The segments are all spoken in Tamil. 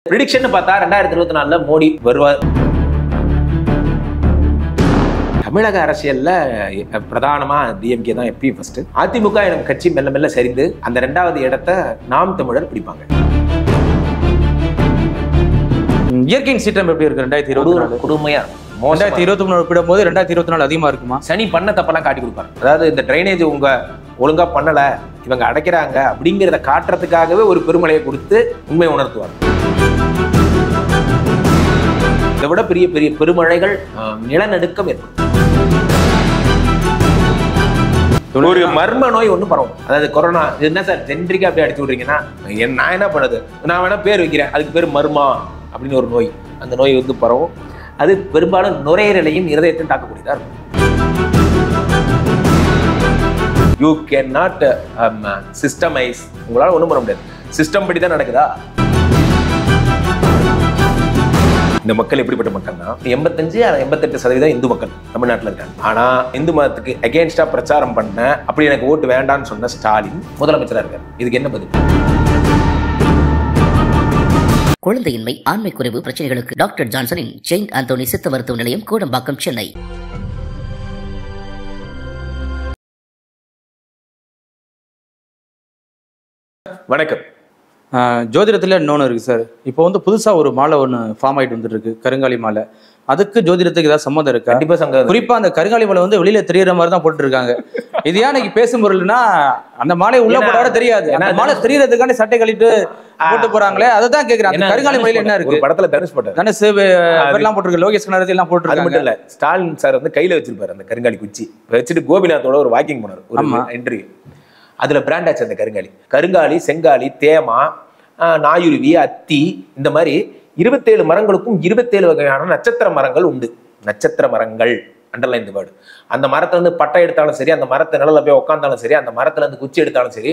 பிரிடிக்ஷன் பார்த்தா 2024 மோடி வருவார். தமிழக அரசியல்ல பிரதானமா டிஎம்கே தான் எப்பயும் ஃபர்ஸ்ட். அதிமுக எனும் கட்சி மெல்ல மெல்ல சரிந்து அந்த 2வது இடத்தை நாம் தமிழர் பிடிப்பாங்க. இயற்கையின் சீற்றம் எப்படி இருக்கு 2024? கொடுமையா 2023 ஒப்பிடும்போது 2024 அதிகமா இருக்குமா? சனி பண்ண தப்பெல்லாம் காட்டி கொடுப்பாரு. அதாவது இந்த டிரைனேஜ் உங்க ஒழுங்கா பண்ணல, இவங்க அடைக்கிறாங்க அப்படிங்கிறத காட்டுறதுக்காகவே ஒரு பெருமழையை கொடுத்து உண்மையை உணர்த்துவார். இதை விட பெரிய பெரிய பெருமழைகள் நிலநடுக்கம் ஏற்படும். ஒரு மர்ம நோய் ஒண்ணு பரவும். அதாவது கொரோனா என்ன சார் ஜென்ரிக்கா அப்படி அடிச்சு விடுறீங்கன்னா நான் என்ன பண்ணுது, நான் வேணா பேர் வைக்கிறேன், அதுக்கு பேர் மர்மா அப்படின்னு ஒரு நோய். அந்த நோய் வந்து பரவும். அது பெரும்பாலும் நுரையீரலையும் இருதயத்தையும் தாக்கக்கூடியதா இருக்கும். You can not systemise. உங்களால ஒண்ணும் பண்ண முடியாது. சிஸ்டம் படி தான் நடக்குதா? இந்த மக்கள் எப்படிப்பட்ட மக்கள்னா 85-88% இந்து மக்கள் தமிழ்நாட்டில் இருக்காங்க. ஆனா இந்து மதத்துக்கு அகேன்ஸ்டா பிரச்சாரம் பண்ண, அப்படி எனக்கு ஓட்டு வேண்டான்னு சொன்ன ஸ்டாலின் முதலமைச்சரா இருக்காரு. இதுக்கு என்ன பதில்? குழந்தையின்மை, ஆண்மை குறைவு பிரச்சனைகளுக்கு டாக்டர் ஜான்சனின் செயின்ட் ஆந்தோனி சித்த மருத்துவ நிலையம், கோடம்பாக்கம், சென்னை. வணக்கம். ஜோதிடத்துல இன்னொன்று இருக்கு சார். இப்போ வந்து புதுசா ஒரு மாலை ஒன்று ஃபார்ம் ஆயிட்டு வந்துட்டு இருக்கு, கருங்காலி மாலை. அதுக்கு ஜோதிடத்துக்கு ஏதாவது சம்மந்தம் இருக்கா? கண்டிப்பா சங்கம். குறிப்பா அந்த கருங்காலி மாலை வந்து வெளியில தெரியற மாதிரி தான் போட்டு இருக்காங்க. இது ஏன் இன்னைக்கு பேசும் பொருள்னா, அந்த மாலை உள்ள போட தெரியாது, அந்த மாலை தெரியறதுக்காண்டி சட்டை கழிட்டு போட்டு போறாங்களே, அதுதான் கேக்குறாங்க. கருங்காலி மாலையில என்ன இருக்கு? படத்துல தனுஷ் போட்டார், தனுஷ் எல்லாம் போட்டிருக்கு, லோகேஷ் கனகராஜ் எல்லாம் போட்டு. அது மட்டும் இல்ல, ஸ்டாலின் சார் வந்து கையில வச்சிருப்பாரு அந்த கருங்காலி குச்சி வச்சுட்டு கோபிநாத்தோட ஒரு வாக்கிங் போனார், ஒரு இன்டர்வியூ. அதுல பிராண்ட் ஆச்சு அந்த கருங்காலி. கருங்காலி, செங்காலி, தேமா, நாயுருவி, அத்தி, இந்த மாதிரி 27 மரங்களுக்கும் 27 வகையான நட்சத்திர மரங்கள் உண்டு. நட்சத்திர மரங்கள், அண்டர்லைன் தி வேர்டு. அந்த மரத்தை வந்து பட்டை எடுத்தாலும் சரி, அந்த மரத்தை நிழல்ல போய் உட்காந்தாலும் சரி, அந்த மரத்துல இருந்து குச்சி எடுத்தாலும் சரி,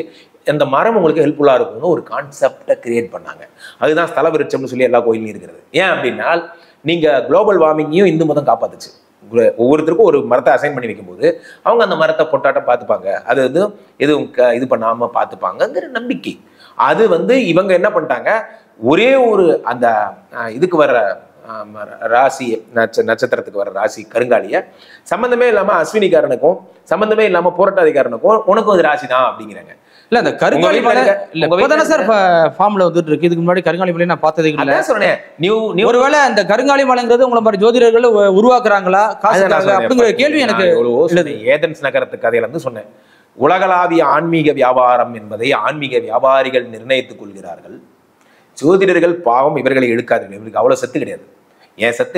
அந்த மரம் உங்களுக்கு ஹெல்ப்ஃபுல்லா இருக்கும்னு ஒரு கான்செப்டை கிரியேட் பண்ணாங்க. அதுதான் ஸ்தல விருட்சம்னு சொல்லி எல்லா கோயிலையும் இருக்கிறது. ஏன் அப்படின்னா, நீங்க குளோபல் வார்மிங்கையும் இந்து மதம் காப்பாத்துச்சு. ஒவ்வொருத்தருக்கும் ஒரு மரத்தை அசைன் பண்ணி வைக்கும்போது அவங்க அந்த மரத்தை பொட்டாட்டம் பார்த்துப்பாங்க, அது வந்து எதுவும் இது பண்ணாம பார்த்துப்பாங்கங்கிற நம்பிக்கை. அது வந்து இவங்க என்ன பண்ணிட்டாங்க, ஒரே ஒரு அந்த இதுக்கு வர்ற ராசி, நட்சத்திரத்துக்கு வர ராசி கருங்காலிய சம்பந்தமே இல்லாம அஸ்வினிக்காரனுக்கும் சம்பந்தமே இல்லாம போராட்டாதிகாரனுக்கும் உனக்கும் அது ராசி தான் அப்படிங்கிறாங்க. இல்ல அந்த கருங்காலி மலை இல்ல சார் ஃபார்ம்ல வந்துட்டு இருக்கு. இதுக்கு முன்னாடி கருங்காலி மலை நான் பார்த்ததே இல்ல. அதான் சொன்னேன், ஒருவேளை அந்த கருங்காலி மலைங்கிறது உங்களை மாதிரி ஜோதிடர்கள் உருவாக்குறாங்களா, அப்படிங்கிற கேள்வி எனக்கு. ஏதென்ஸ் நகரத்து கதையில இருந்து சொன்னேன். உலகளாவிய ஆன்மீக வியாபாரம் என்பதை ஆன்மீக வியாபாரிகள் நிர்ணயித்துக் கொள்கிறார்கள். ஜோதிடர்கள் பாவம் இவர்களை எடுக்காதீர்கள், இவருக்கு அவ்வளவு சத்து கிடையாது. என் சத்து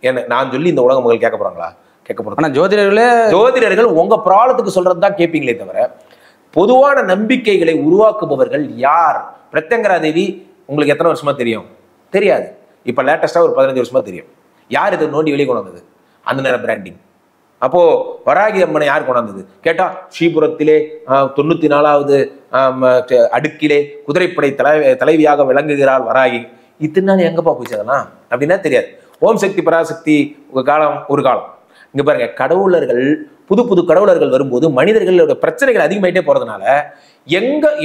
என்ன நான் சொல்லி இந்த உலக மக்கள் கேட்க போறாங்களா? கேட்க போறாங்க. ஜோதிடர்கள் உங்க ப்ராப்ளத்துக்கு சொல்றதுதான் கேட்பீங்களே தவிர, பொதுவான நம்பிக்கைகளை உருவாக்குபவர்கள் யார்? பிரத்யங்கரா தேவி உங்களுக்கு எத்தனை வருஷமா தெரியும்? தெரியாது. இப்ப லேட்டஸ்டா ஒரு 15 வருஷமா தெரியும். யார் இதை நோண்டி வெளியே கொண்டு வந்தது? அந்த நேரம் பிராண்டிங். அப்போ வராகி அம்மனை யார் கொண்டாந்தது கேட்டா, ஸ்ரீபுரத்திலே 94வது அடுக்கிலே குதிரைப்படை தலைவியாக விளங்குகிறாள் வராகி. இத்தனை நாள் எங்கப்பா போச்சு அதெல்லாம் அப்படின்னா தெரியாது. ஓம் சக்தி பராசக்தி காலம் ஒரு காலம். இங்க பாருங்க, கடவுளர்கள் புது புது கடவுளர்கள் வரும்போது மனிதர்களோட பிரச்சனைகள் அதிகமாயிட்டே போறதுனால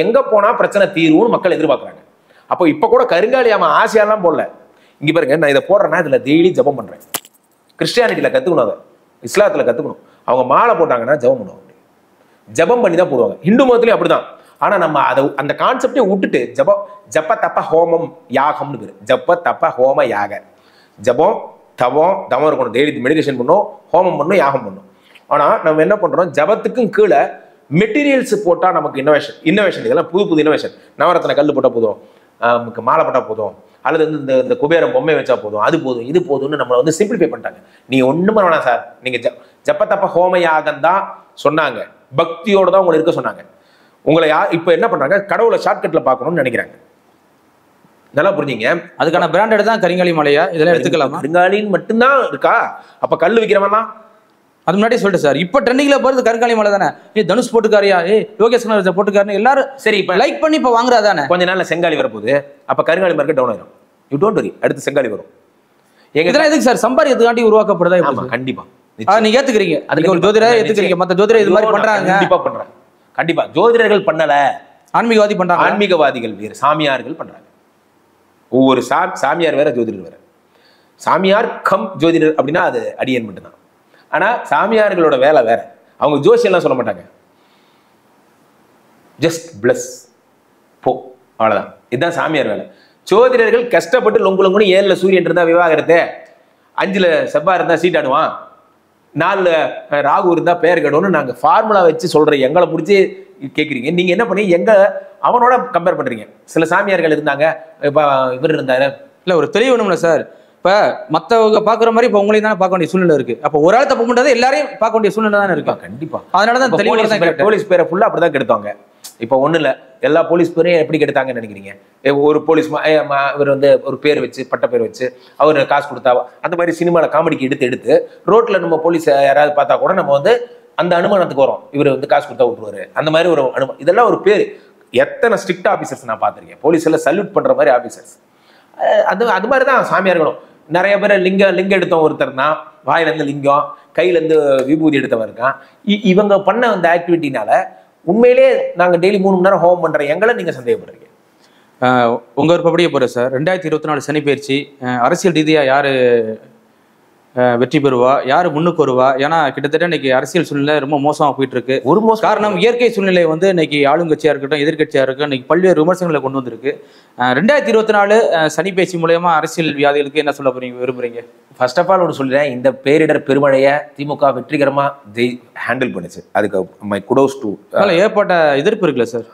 எங்க போனா பிரச்சனை தீர்வுன்னு மக்கள் எதிர்பார்க்கறாங்க. அப்போ இப்ப கூட கருங்காலி அவன் ஆசையெல்லாம் போடல. இங்க பாருங்க, நான் இதை போடுறேன்னா இதுல டெய்லி ஜபம் பண்றேன். கிறிஸ்டியானிட்டியில கத்துக்கணும், அதை இஸ்லாத்துல கத்துக்கணும். அவங்க மாலை போட்டாங்கன்னா ஜபம் பண்ணுவாங்க, ஜபம் பண்ணி தான் போடுவாங்க. இந்து மதத்துலயும் அப்படிதான். ஆனா நம்ம அதை அந்த கான்செப்டே விட்டுட்டு ஜப்ப தப்ப ஹோமம் யாகம்னு பேரு. ஜப்ப தப்ப ஹோம யாக. ஜபம் தவம் இருக்கணும், டெய்லி மெடிடேஷன் பண்ணும், ஹோமம் பண்ணும், யாகம் பண்ணும். ஆனா நம்ம என்ன பண்றோம், ஜபத்துக்கும் கீழே மெட்டீரியல்ஸ் போட்டா நமக்கு இன்னோவேஷன் இதெல்லாம் புது புது இன்னோவேஷன். நவரத்ன கல் போட்டா போதும், மாலை போட்டா போதும், அல்லது வந்து இந்த குபேரம் பொம்மை வச்சா போதும், அது போதும் இது போதும்னு நம்மளை வந்து சிம்பிளிஃபை பண்ணிட்டாங்க. நீங்க ஒண்ணுமே வேணாம் சார், நீங்க ஜப்ப தப்ப ஹோம யாகம் தான் சொன்னாங்க, பக்தியோட தான் உங்களை இருக்க சொன்னாங்க. உங்களை இப்ப என்ன பண்றாங்க, கடவுளை ஷார்ட்கட்ல பார்க்கணும்னு நினைக்கிறாங்க. நல்லா புரிஞ்சுங்க. அதுக்கான பிராண்டட் தான் கருங்காலி மலையா? இதெல்லாம் எடுத்துக்கலாமா? கருங்காலின்னு மட்டும்தான் இருக்கா? அப்ப கல் விற்கிறவனா? அது முன்னாடி சொல்லிட்டு சார், இப்ப ட்ரெண்டிங்ல போறது கருங்காலி மலை தானே. தனுஷ் போட்டுக்காரியா, லோகேஷ் கனகராஜ் போட்டுக்காருன்னு எல்லாரும் சரி இப்ப லைக் பண்ணி இப்ப வாங்குறாதானே. கொஞ்ச நாள்ல செங்காலி வரப்போகுது, அப்ப கருங்காலி மார்க்கெட் டவுன் ஆயிரும். யூ டோன்ட் வரி, அடுத்து செங்காலி வரும். இதெல்லாம் எதுக்கு சார்? சம்பாதிக்கிறதுக்காண்டி உருவாக்கப்படுதா? கண்டிப்பா நீங்க ஏத்துக்கிறீங்க, அதுக்கு ஒரு ஜோதிடர் ஏத்துக்கிறீங்க, மத்த ஜோதிடர் இது மாதிரி பண்றாங்க. கண்டிப்பா பண்றாங்க. கண்டிப்பா ஜோதிடர்கள் பண்ணல, ஆன்மீகவாதி பண்றாங்க. ஆன்மீகவாதிகள் வேறு, சாமியார்கள் பண்றாங்க. ஒவ்வொரு சாமியார் வேற ஜோதிடர் வேற. சாமியார் கம் ஜோதிடர் அப்படின்னா அது அடியன் மட்டும்தான். ஆனா சாமியார்களோட வேலை வேற. அவங்க ஜோசியெல்லாம் சொல்ல மாட்டாங்க. ஜஸ்ட் பிளஸ் போ, அவ்வளவுதான். இதுதான் சாமியார் வேலை. ஜோதிடர்கள் கஷ்டப்பட்டு லொங்குலங்குன்னு 7ல் சூரியன் இருந்தா விவாகரத்து, 5ல் செவ்வாய் இருந்தா சீட்டாடுவான், 4ல் ராகு இருந்தா பெயர் கெடுவோம்னு நாங்க ஃபார்முலா வச்சு சொல்றோம். எங்களை பிடிச்சி கேட்குறீங்க. நீங்க என்ன பண்ணி அவனோட கம்பேர் பண்றீங்க. சில சாமியார்கள் இருந்தாங்க, இப்ப இவர் இருந்தாரு. இல்ல ஒரு தெளிவு வேணும்ல சார். இப்ப மத்தவங்க பாக்குற மாதிரி இப்ப உங்களையும் தானே பார்க்க வேண்டிய சூழ்நிலை இருக்கு. அப்ப ஒரு ஆள் தப்பு பண்றது எல்லாரையும் பார்க்க வேண்டிய சூழ்நிலை தானே இருக்கு. கண்டிப்பா. அதனாலதான் தெளிவு. போலீஸ் பேரை ஃபுல்லா அப்படிதான் கெடுத்தாங்க. இப்ப ஒண்ணு இல்ல, எல்லா போலீஸ் பேரையும் எப்படி கெடுத்தாங்கன்னு நினைக்கிறீங்க? ஒரு போலீஸ் இவர் வந்து ஒரு பேர் வச்சு, பட்ட பேர் வச்சு, அவர் காசு கொடுத்தா, அந்த மாதிரி சினிமால காமெடிக்கு எடுத்து ரோட்ல நம்ம போலீஸ் யாராவது பார்த்தா கூட நம்ம வந்து அந்த அனுமானத்துக்கு வரும், இவர் வந்து காசு கொடுத்தா விட்டுருவாரு, அந்த மாதிரி ஒரு அனுமானம். இதெல்லாம் ஒரு பேர். எத்தனை ஸ்ட்ரிக்ட் ஆபீசர்ஸ் நான் பார்த்திருக்கேன். போலீஸ் எல்லாம் சல்யூட் பண்ற மாதிரி ஆபீசர்ஸ். அது மாதிரிதான் சாமியார்களும். நிறைய பேர் லிங்கம் எடுத்தவன் ஒருத்தர் தான், வாயில இருந்து லிங்கம், கையில இருந்து விபூதி எடுத்தவன் இருக்கான். இவங்க பண்ண அந்த ஆக்டிவிட்டினால உண்மையிலே நாங்க டெய்லி 3 மணி நேரம் ஹோம் பண்ற எங்களை நீங்க சந்தேகப்படுறீங்க. உங்க விருப்பப்படியே போற சார். 2024 சனி பயிற்சி அரசியல் ரீதியா யாரு வெற்றி பெறுவா, யாரு முன்னுக்கு வருவா? ஏன்னா கிட்டத்தட்ட இன்னைக்கு அரசியல் சூழ்நிலை ரொம்ப மோசமா போயிட்டு இருக்கு. காரணம் இயற்கை சூழ்நிலை வந்து இன்னைக்கு ஆளுங்கட்சியா இருக்கட்டும், எதிர்கட்சியா இருக்கட்டும், இன்னைக்கு பல்வேறு விமர்சனங்களை கொண்டு வந்திருக்கு. 2024 சனி பயிற்சி மூலமா அரசியல் வியாதிகளுக்கு என்ன சொல்ல விரும்புறீங்க? ஃபர்ஸ்ட் ஆஃப் ஆல் ஒன்று சொல்றேன், இந்த பேரிடர் பெருமழையை திமுக வெற்றிகரமா ஹேண்டில் பண்ணுச்சு. அதுக்கு மை குடோஸ் டு. ஏற்பட்ட எதிர்ப்பு இருக்குல்ல சார்?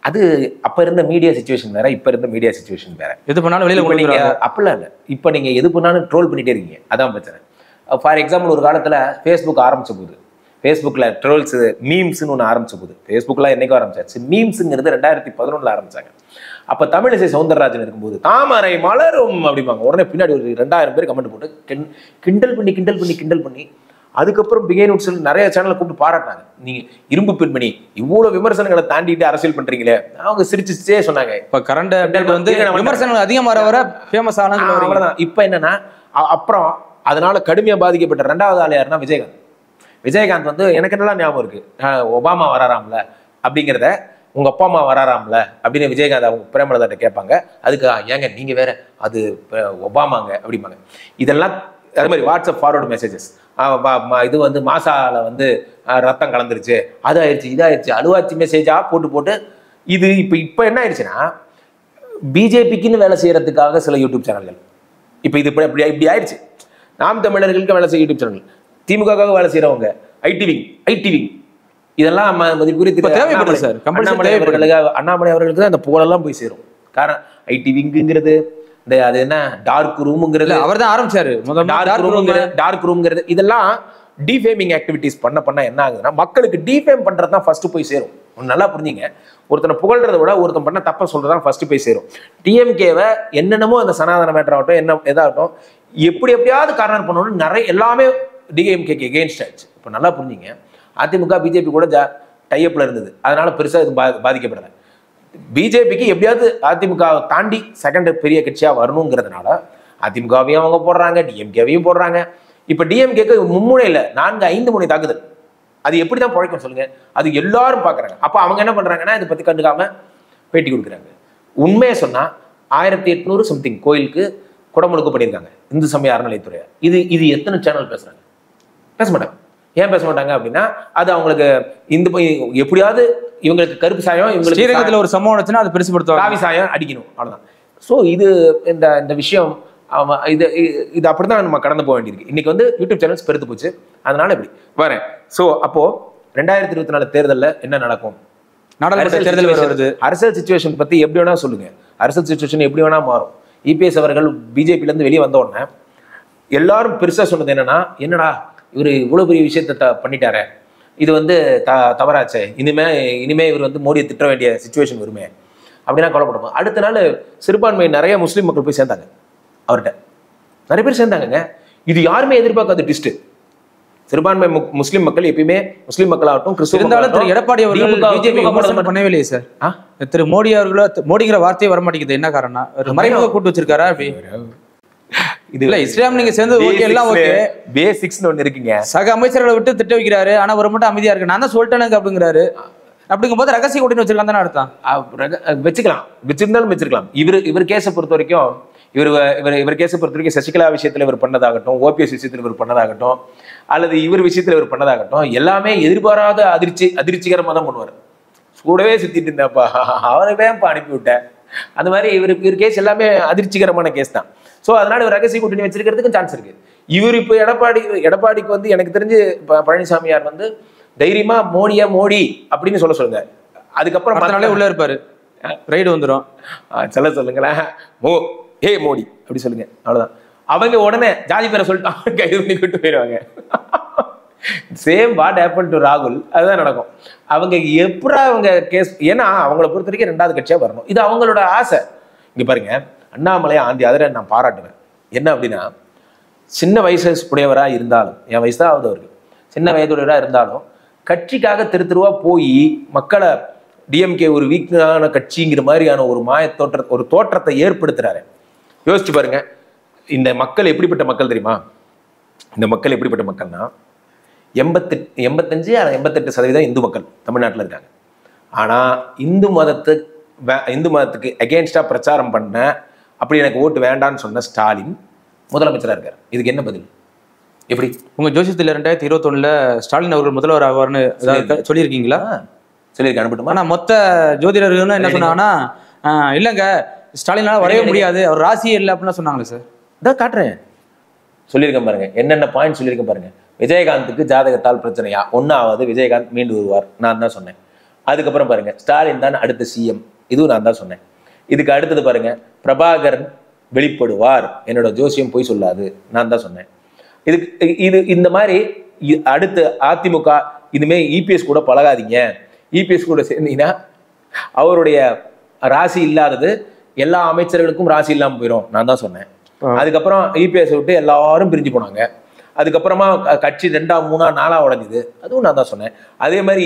அது அப்ப இருந்த மீடியா சிச்சுவேஷன் வேற, இப்ப இருந்த மீடியா சிச்சுவேஷன் வேற. எது பண்ணாலும் வெளியில நீங்க அப்படிலாம் இல்லை. இப்ப நீங்க எது பண்ணாலும் ட்ரோல் பண்ணிட்டே இருக்கீங்க, அதான் பிரச்சனை. ஃபார் எக்ஸாம்பிள், ஒரு காலத்துல ஃபேஸ்புக் ஆரம்பிச்ச போது, ஃபேஸ்புக்ல ட்ரோல்ஸ் மீம்ஸ்ன்னு ஒன்று ஆரம்பிச்ச போது, ஃபேஸ்புக்லாம் என்னைக்கும் ஆரம்பிச்சாச்சு. மீம்ஸுங்கிறது 2011 ஆரம்பிச்சாங்க. அப்ப தமிழிசை சவுந்தரராஜன் இருக்கும்போது தாமரை மலரும் அப்படிம்பாங்க. உடனே பின்னாடி ஒரு 2000 பேர் கமெண்ட் போட்டு கிண்டல் பண்ணி அதுக்கப்புறம் பிகைன் நிறைய சேனலை கூப்பிட்டு பாராட்டினாங்க. நீங்க இரும்பு பெண்மணி இவ்வளவு விமர்சனங்களை தாண்டிட்டு அரசியல் பண்றீங்களே, அவங்க சிரிச்சுட்டே சொன்னாங்க. இப்ப கரண்ட் வந்து விமர்சனங்கள் அதிகமா வர ஃபேமஸ் ஆனாங்க. அவ்வளவுதான். இப்ப என்னன்னா, அப்புறம் அதனால கடுமையா பாதிக்கப்பட்ட 2வது ஆள் யாருன்னா விஜயகாந்த். விஜயகாந்த் வந்து எனக்கு என்னெல்லாம் ஞாபகம் இருக்கு, ஒபாமா வராராம்ல அப்படிங்கிறத, உங்க அப்பா அம்மா வராராம்ல அப்படின்னு விஜயகாந்த் அவங்க பிரேமலதாட்ட கேட்பாங்க. அதுக்கு ஏங்க நீங்க வேற, அது ஒபாமாங்க அப்படிம்பாங்க. இதெல்லாம் அது மாதிரி வாட்ஸ்அப் ஃபார்வர்டு மெசேஜஸ். இது வந்து மாசால வந்து ரத்தம் கலந்துருச்சு, அது ஆயிடுச்சு, இதாயிடுச்சு, அழுவாச்சி மெசேஜா போட்டு இது இப்ப என்ன ஆயிடுச்சுன்னா, பிஜேபிக்குன்னு வேலை செய்யறதுக்காக சில யூடியூப் சேனல்கள் இப்ப இது இப்படி ஆயிடுச்சு. நாம் தமிழர்களுக்கு வேலை செய்ய யூடியூப் சேனல், திமுகவுக்காக வேலை செய்யறவங்க ஐடிவிங் இதெல்லாம் அண்ணாமலை அவர்களுக்கு தான் அந்த புகழெல்லாம் போய் சேரும். காரணம் ஐடிவிங்கிறது அது என்ன டார்க் ரூம்ங்கிறது அவர் தான் ஆரம்பிச்சாரு. டார்க் ரூம்ங்கிறது இதெல்லாம் டிஃபேமிங் ஆக்டிவிட்டிஸ் பண்ண என்ன ஆகுதுன்னா, மக்களுக்கு டிஃபேம் பண்றது தான் ஃபர்ஸ்ட் போய் சேரும். நல்லா புரிஞ்சுங்க. ஒருத்தனை புகழ்றதை விட ஒருத்தன் பண்ண தப்ப சொல்றதான் ஃபர்ஸ்ட் போய் சேரும். டிஎம்கேவை என்னென்னமோ அந்த சனாதன மேட்டர் ஆகட்டும், என்ன எதாகட்டும், எப்படியாவது கார்னர் பண்ணணும்னு நிறைய எல்லாமே டிஎம்கேக்கு எகெயின்ஸ்ட் ஆயிடுச்சு. இப்போ நல்லா புரிஞ்சுங்க. அதிமுக பிஜேபி கூட டைப்ல இருந்தது, அதனால பெருசா இது பாதிக்கப்படலை. பிஜேபிக்கு எப்படியாவது அதிமுக தாண்டி செகண்ட் பெரிய கட்சியா வரணுங்கிறதுனால அதிமுகவையும் அவங்க போடுறாங்க, டிஎம்கேவையும் போடுறாங்க. இப்ப டிஎம்கேக்கு மும்முனையில 4-5 முனை தாக்குதல். அது எப்படிதான் பழைக்கும் சொல்லுங்க? அது எல்லாரும் பாக்குறாங்க. அப்ப அவங்க என்ன பண்றாங்கன்னா, இதை பத்தி கண்டுக்காம பேட்டி கொடுக்குறாங்க. உண்மையை சொன்னா 1800 சம்திங் கோயிலுக்கு குடமுழுக்கு பண்ணியிருக்காங்க இந்து சமய அறநிலையத்துறை. இது எத்தனை சேனல் பேசுறாங்க? பேச மாட்டாங்க. ஏன் பேச மாட்டாங்க அப்படின்னா, அது அவங்களுக்கு இந்த எப்படியாவது இவங்களுக்கு கருப்பு சாயம், இவங்களுக்கு ஒரு சம்பவம் வச்சுன்னா அது பெருசுபடுத்துவாங்க, காவி சாயம் அடிக்கணும், அவ்வளவுதான். ஸோ இது இந்த விஷயம் இது அப்படிதான் நம்ம கடந்து போக வேண்டியிருக்கு. இன்னைக்கு வந்து யூடியூப் சேனல்ஸ் பெருத்து போச்சு, அதனால இப்படி வரேன். ஸோ அப்போ 2024 தேர்தலில் என்ன நடக்கும்? அரசியல் சிச்சுவேஷன் பத்தி எப்படி வேணா சொல்லுங்க. அரசியல் சிச்சுவேஷன் எப்படி வேணா மாறும். இபிஎஸ் அவர்கள் பிஜேபில இருந்து வெளியே வந்த உடனே எல்லாரும் பெருசா சொன்னது என்னடா இவர் இவ்வளவு பெரிய விஷயத்த பண்ணிட்டாரு, இது வந்து தவறாச்சே, இனிமே இவர் வந்து மோடியை திட்ட வேண்டிய சிச்சுவேஷன் வருமே அப்படின்னா கவலைப்படுவோம். அடுத்த நாள் சிறுபான்மை நிறைய முஸ்லீம் மக்கள் போய் சேர்ந்தாங்க, அவர்கிட்ட நிறைய பேர் சேர்ந்தாங்க. இது யாருமே எதிர்பார்க்காத ட்விஸ்ட். சிறுபான்மை முஸ்லீம் மக்கள் எப்பயுமே முஸ்லீம் மக்கள் ஆகட்டும், கிறிஸ்துவ எடப்பாடி அவர்கள் பண்ணவே இல்லையே சார். திரு மோடி அவர்களோ மோடிங்கிற வார்த்தையே வர மாட்டேங்குது. என்ன காரணம்? மறைமுக கூட்டு வச்சிருக்காரா? இதுல இஸ்லாம் நீங்க சேர்ந்து ஓகே, எல்லாம் ஓகே, பேசிக்ஸ்னு ஒண்ணு இருக்குங்க. சக அமைச்சர்களை விட்டு திட்ட வைக்கிறாரு, ஆனா ஒரு மட்டும் அமைதியா இருக்கு. நான் தான் சொல்லிட்டேனுங்க அப்படிங்கிறாரு. அப்படிங்கும்போது ரகசிய கூட்டணி வச்சிருக்காங்க தானே அர்த்தம். வச்சுக்கலாம், வச்சிருந்தாலும் வச்சிருக்கலாம். இவர் கேஸை பொறுத்த வரைக்கும் இவர் கேஸை பொறுத்த வரைக்கும் சசிகலா விஷயத்துல இவர் பண்ணதாகட்டும், ஓபிஎஸ் விஷயத்துல இவர் பண்ணதாகட்டும், அல்லது இவர் விஷயத்துல இவர் பண்ணதாகட்டும், எல்லாமே எதிர்பாராத அதிர்ச்சிகரமா தான் பண்ணுவார். கூடவே சுத்திட்டு இருந்தாப்பா, அவனவே அனுப்பி விட்டேன், அந்த மாதிரி இவர் கேஸ் எல்லாமே அதிர்ச்சிகரமான கேஸ் தான். ஸோ அதனால இவர் ரகசிய கூட்டணி வச்சிருக்கிறதுக்கும் சான்ஸ் இருக்கு. இவர் இப்போ எடப்பாடிக்கு வந்து எனக்கு தெரிஞ்சு பழனிசாமியார் வந்து தைரியமா மோடி அப்படின்னு சொல்லுங்க. அதுக்கப்புறம் உள்ள இருப்பாரு, ரைடு வந்துடும் சொல்லுங்களேன், மோடி அப்படி சொல்லுங்க, அவ்வளவுதான். அவங்க உடனே ஜாதி பேரை சொல்லிட்டு கைது பண்ணி கூட்டு போயிடுவாங்க. சேம் வாட் ஹேப்பன் டு ராகுல், அதுதான் நடக்கும். அவங்க எப்படா அவங்க கேஸ், ஏன்னா அவங்கள பொறுத்த வரைக்கும் 2வது கட்சியா வரணும், இது அவங்களோட ஆசை. இங்க பாருங்க, அண்ணாமலை ஆந்தி அதில் நான் பாராட்டுவேன். என்ன அப்படின்னா, சின்ன வயசு உடையவராக இருந்தாலும், என் வயசு தான் ஆகுது அவருக்கு, சின்ன வயதுடையவராக இருந்தாலும் கட்சிக்காக தெருவா போய் மக்களை டிஎம்கே ஒரு வீக்கான கட்சிங்கிற மாதிரியான ஒரு தோற்றத்தை ஏற்படுத்துறாரு. யோசிச்சு பாருங்க, இந்த மக்கள் எப்படிப்பட்ட மக்கள் தெரியுமா? இந்த மக்கள் எப்படிப்பட்ட மக்கள்னா 85-88% இந்து மக்கள் தமிழ்நாட்டில் இருக்காங்க. ஆனா இந்து மதத்துக்கு அகேன்ஸ்டா பிரச்சாரம் பண்ண, அப்படி எனக்கு ஓட்டு வேண்டான்னு சொன்ன ஸ்டாலின் முதலமைச்சராக இருக்காரு. இதுக்கு என்ன பதில்? எப்படி உங்க ஜோசியத்தில் 2021 ஸ்டாலின் அவர்கள் முதல்வர் ஆவார்னு சொல்லியிருக்கீங்களா? சொல்லியிருக்கேன், அனுப்பட்டுமா? ஆனா மொத்த ஜோதிடர்கள் என்ன சொன்னாங்கன்னா, இல்லைங்க ஸ்டாலினால வரவே முடியாது, அவர் ராசியே இல்லை அப்படின்னு சொன்னாங்களே சார். இதான் காட்டுறேன், சொல்லியிருக்கேன் பாருங்க, என்னென்ன பாயிண்ட் சொல்லியிருக்கேன் பாருங்க. விஜயகாந்துக்கு ஜாதகத்தால் பிரச்சனையா? 1வது விஜயகாந்த் மீண்டு வருவார், நான் தான் சொன்னேன். அதுக்கப்புறம் பாருங்க, ஸ்டாலின் தான் அடுத்த சிஎம், இதுவும் நான் தான் சொன்னேன். இதுக்கு அடுத்தது பாருங்க, பிரபாகரன் வெளிப்படுவார், என்னோட ஜோசியம் போய் சொல்லாது, நான் தான் சொன்னேன். இது இந்த மாதிரி அடுத்து அதிமுக இதுமே இபிஎஸ் கூட பழகாதீங்க, இபிஎஸ் கூட சேர்ந்தீங்கன்னா அவருடைய ராசி இல்லாதது எல்லா அமைச்சர்களுக்கும் ராசி இல்லாமல் போயிடும், நான் தான் சொன்னேன். அதுக்கப்புறம் இபிஎஸ் விட்டு எல்லாரும் பிரிஞ்சு போனாங்க. அதுக்கப்புறமா கட்சி 2ஆ 3ஆ 4ஆ உடைஞ்சுது, அதுவும் நான் தான் சொன்னேன். அதே மாதிரி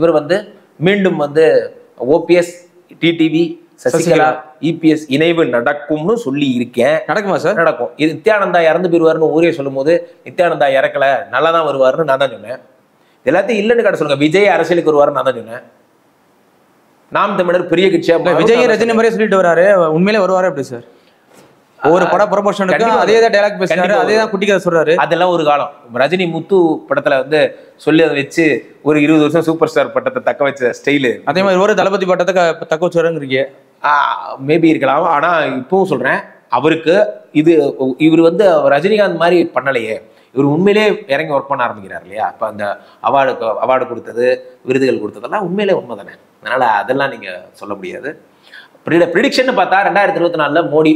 இவர் வந்து மீண்டும் வந்து ஓபிஎஸ், டிடிவி, சசிகலா, இபிஎஸ் இணைவு நடக்கும்னு சொல்லி இருக்கேன். நடக்குமா சார்? நடக்கும். இது நித்யானந்தா இறந்து போயிருவாருன்னு ஊரே சொல்லும் போது நித்யானந்தா இறக்கல, நல்லா தான் வருவாருன்னு நான் தான் சொன்னேன். எல்லாத்தையும் இல்லைன்னு காட்ட சொல்லுங்க. விஜய் அரசியலுக்கு வருவாருன்னு நான் தான் சொன்னேன். நாம் தமிழர் பெரிய கட்சியா, விஜய் ரஜினி மாதிரியே சொல்லிட்டு வராரு, உண்மையிலே வருவாரு எப்படி சார்? ஒரு பட ப்ரமோஷனுக்கு அதே தான் டயலாக் பேசுறாரு, அதே தான் குட்டி கதை சொல்றாரு. அதெல்லாம் ஒரு காலம். ரஜினி முத்து படத்துல வந்து சொல்லி அதை வச்சு ஒரு 20 வருஷம் சூப்பர் ஸ்டார் பட்டத்தை தக்க வச்ச ஸ்டைலு. அதே மாதிரி ஒரு தளபதி பட்டத்தை தக்க வச்சுருங்க, மேபி இருக்கலாம். ஆனா இப்பவும் சொல்றேன், அவருக்கு இவர் வந்து ரஜினிகாந்த் மாதிரி பண்ணலையே, இவர் உண்மையிலே இறங்கி ஒர்க் பண்ண ஆரம்பிக்கிறார் இல்லையா? அப்ப அந்த அவார்டு கொடுத்தது, விருதுகள் கொடுத்ததெல்லாம் உண்மையிலே உண்மை தானே. அதனால அதெல்லாம் நீங்க சொல்ல முடியாது. ப்ரிடிக்ஷன் பார்த்தா 2024 மோடி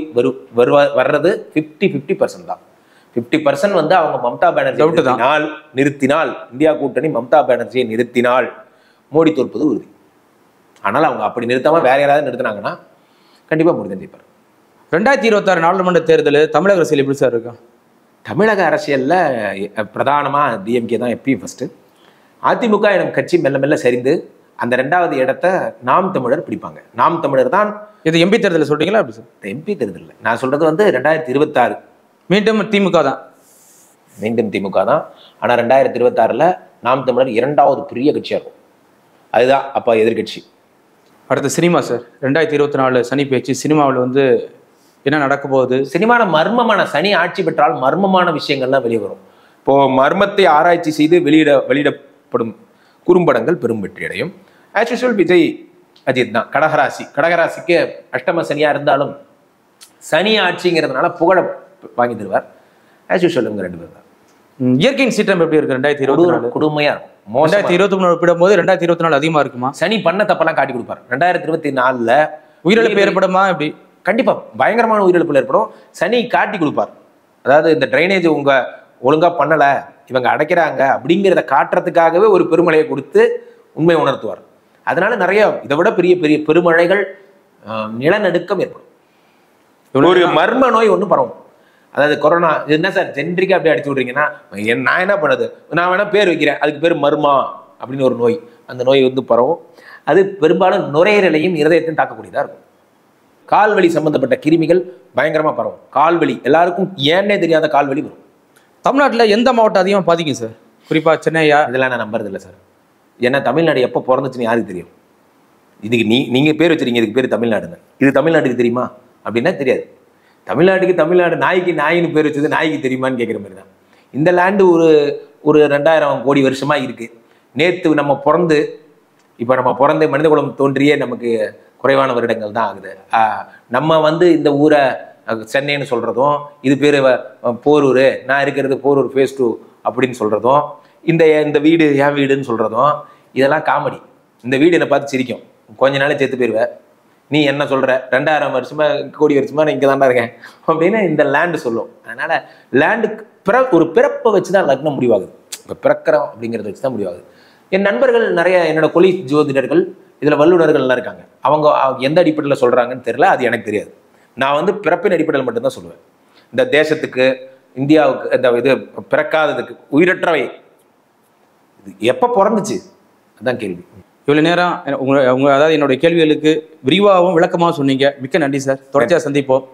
வர்றது 50% தான். 50% வந்து அவங்க மம்தா பானர்ஜி நிறுத்தினால், இந்தியா கூட்டணி மம்தா பானர்ஜியை நிறுத்தினால் மோடி தோற்பது உறுதி. ஆனால் அவங்க அப்படி நிறுத்தாம வேற யாராவது நிறுத்தினாங்கன்னா கண்டிப்பா மோடி தான் ஜெயிப்பார். 2026 நாடாளுமன்ற தேர்தல் தமிழக அரசியல் எப்படி சார் இருக்கும்? தமிழக அரசியல்ல பிரதானமா டிஎம்கே தான் எப்பயும் ஃபர்ஸ்ட். அதிமுக எனும் கட்சி மெல்ல மெல்ல சரிந்து அந்த 2வது இடத்தை நாம் தமிழர் பிடிப்பாங்க. நாம் தமிழர் தான். இது எம்பி தேர்தலில் சொல்றீங்களா? அப்படி சார், எம்பி தேர்தல் நான் சொல்றது வந்து 2026 மீண்டும் திமுக தான். மீண்டும் திமுக தான். ஆனா 2026 நாம் தமிழர் 2வது பெரிய கட்சியா இருக்கும். அதுதான் அப்ப எதிர்கட்சி. அடுத்த சினிமா சார், 2024 சனி பேச்சு, சினிமாவில் வந்து என்ன நடக்க போகுது? சினிமான மர்மமான சனி ஆட்சி பெற்றால் மர்மமான விஷயங்கள்லாம் வெளியே வரும். இப்போ மர்மத்தை ஆராய்ச்சி செய்து வெளியிடப்படும் குறும்படங்கள் பெரும் வெற்றி அடையும். ஆஸ் யூசுவல் விஜய் அஜித் தான். கடகராசிக்கு அஷ்டம சனியா இருந்தாலும் சனி ஆட்சிங்கிறதுனால புகழ வாங்கி தருவார். ஆஸ் யூசுவல் இவங்க 2 பேர் தான். இயற்கையின் சீற்றம் எப்படி இருக்கு? 2024 கொடுமையா இருக்கும். 2023 ஒப்பிடும்போது 2024 அதிகமா இருக்குமா? சனி பண்ண தப்பெல்லாம் காட்டி கொடுப்பார். 2024 உயிரிழப்பு ஏற்படுமா? எப்படி? கண்டிப்பா பயங்கரமான உயிரிழப்புகள் ஏற்படும். சனி காட்டி கொடுப்பார். அதாவது இந்த டிரைனேஜ் உங்க ஒழுங்கா பண்ணல, இவங்க அடைக்கிறாங்க அப்படிங்கிறத காட்டுறதுக்காகவே ஒரு பெருமழையை கொடுத்து உண்மை உணர்த்துவார். அதனால நிறைய இதை விட பெரிய பெரிய பெருமழைகள், நிலநடுக்கம் ஏற்படும். ஒரு மர்ம நோய் ஒன்று பரவும். அதாவது கொரோனா என்ன சார் ஜென்ரிக்கா அப்படி அடிச்சு விடுறீங்கன்னா, நான் என்ன பண்ணுது, நான் வேணா பேர் வைக்கிறேன், அதுக்கு பேர் மர்மா அப்படின்னு ஒரு நோய். அந்த நோய் வந்து பரவும். அது பெரும்பாலும் நுரையீரலையும் இருதயத்தையும் தாக்கக்கூடியதா இருக்கும். கால்வலி சம்பந்தப்பட்ட கிருமிகள் பயங்கரமா பரவும். கால்வலி எல்லாருக்கும் ஏன்னே தெரியாத கால்வலி வரும். தமிழ்நாட்டில் எந்த மாவட்டம் அதிகமாக பாதிக்கும் சார்? குறிப்பா சென்னையா? இதெல்லாம் நான் நம்புறது இல்லை சார். ஏன்னா தமிழ்நாடு எப்போ பிறந்துச்சுன்னு யாருக்கு தெரியும்? இதுக்கு நீங்கள் பேர் வச்சுருக்கீங்க, இதுக்கு பேர் தமிழ்நாடுன்னு. இது தமிழ்நாட்டுக்கு தெரியுமா அப்படின்னா தெரியாது. தமிழ்நாட்டுக்கு தமிழ்நாடு, நாய்க்கு நாயின்னு பேர் வச்சது நாய்க்கு தெரியுமான்னு கேட்குற மாதிரி தான். இந்த லேண்டு ஒரு 2000 கோடி வருஷமாக இருக்குது. நேற்று நம்ம பிறந்து மனிதகுலம் தோன்றியே நமக்கு குறைவான வருடங்கள் தான் ஆகுது. நம்ம இந்த ஊரை சென்னைன்னு சொல்கிறதும், இது பேர் போரூர், நான் இருக்கிறது போரூர் ஃபேஸ் 2 அப்படின்னு சொல்கிறதும், இந்த வீடு என் வீடுன்னு சொல்கிறதும், இதெல்லாம் காமெடி. இந்த வீடு என்னை பார்த்து சிரிக்கும், கொஞ்ச நாளே செத்து போயிடுவேன், நீ என்ன சொல்கிற, 2000 கோடி வருஷமாக நான் இங்கே தாண்டா இருக்கேன் அப்படின்னு இந்த லேண்டு சொல்லும். அதனால் லேண்டு ஒரு பிறப்பை வச்சு தான் லக்னம் முடிவாகுது. இப்போ பிறக்கிறோம் அப்படிங்கிறத வச்சு தான் முடிவாகுது. என் நண்பர்கள் நிறைய, என்னோட கொலி ஜோதிடர்கள், இதில் வல்லுநர்கள்லாம் இருக்காங்க. அவங்க எந்த அடிப்படையில் சொல்கிறாங்கன்னு தெரியல, அது எனக்கு தெரியாது. நான் பிறப்பின் அடிப்படையில் மட்டும்தான் சொல்லுவேன். இந்த தேசத்துக்கு, இந்தியாவுக்கு, இந்த இது பிறக்காததுக்கு, உயிரற்றவை இது எப்போ பிறந்துச்சு அதுதான் கேள்வி. இவ்வளோ நேரம் அதாவது என்னுடைய கேள்விகளுக்கு விரிவாகவும் விளக்கமாகவும் சொன்னீங்க. மிக்க நன்றி சார். தொடர்ச்சியாக சந்திப்போம்.